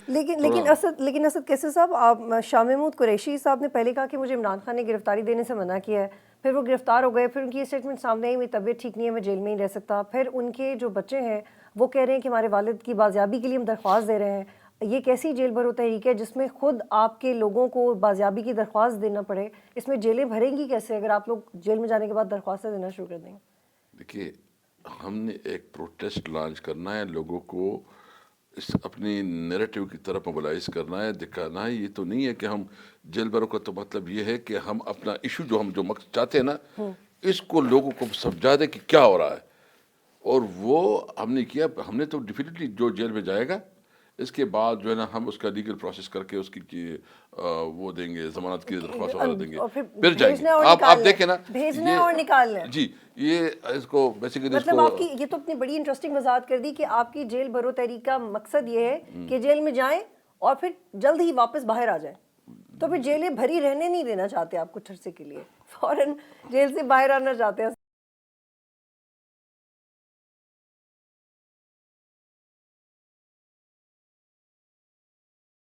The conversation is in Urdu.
لیکن اسد کیسے صاحب، آپ شاہ محمود قریشی صاحب نے پہلے کہا کہ مجھے عمران خان نے گرفتاری دینے سے منع کیا ہے، پھر وہ گرفتار ہو گئے، پھر ان کی اسٹیٹمنٹ سامنے آئی میری طبیعت ٹھیک نہیں ہے میں جیل میں ہی رہ سکتا، پھر ان کے جو بچے ہیں وہ کہہ رہے ہیں کہ ہمارے والد کی بازیابی کے لیے ہم درخواست دے رہے ہیں. یہ کیسی جیل بھرو تحریک ہے جس میں خود آپ کے لوگوں کو بازیابی کی درخواست دینا پڑے؟ اس میں جیلیں بھریں گی کیسے اگر آپ لوگ جیل میں جانے کے بعد درخواستیں دینا شروع کر دیں گے؟ دیکھیے، ہم نے ایک پروٹیسٹ لانچ کرنا ہے، لوگوں کو اس اپنی نیریٹو کی طرف موبلائز کرنا ہے، دکھانا ہے. یہ تو نہیں ہے کہ ہم جیل بھروں کا تو مطلب یہ ہے کہ ہم اپنا ایشو جو مقصد چاہتے ہیں نا، اس کو لوگوں کو سمجھا دیں کہ کیا ہو رہا ہے. اور وہ ہم نے کیا. ہم نے تو ڈیفینیٹلی جو جیل میں جائے گا اس کے بعد جو ہے نا ہم اس کا لیگل پروسیس کر کے اس کی وہ دیں گے، ضمانت کی درخواست وغیرہ دیں گے، اور پھر پھر جائیں گے. بھیجنا اور آپ نکالنا دیکھیں نا ہے، بھیجنا ہے یہ. اور نکالنا ہے. جی، یہ اس کو بیسیکلی اس مطلب کو آپ کی یہ تو اپنی بڑی انٹرسٹنگ وضاحت کر دی کہ آپ کی جیل بھرو تحریک کا مقصد یہ ہے کہ جیل میں جائیں اور پھر جلد ہی واپس باہر آ جائیں. تو پھر جیلیں بھری رہنے نہیں دینا چاہتے آپ کچھ عرصے کے لیے، فوراً جیل سے باہر آنا چاہتے ہیں.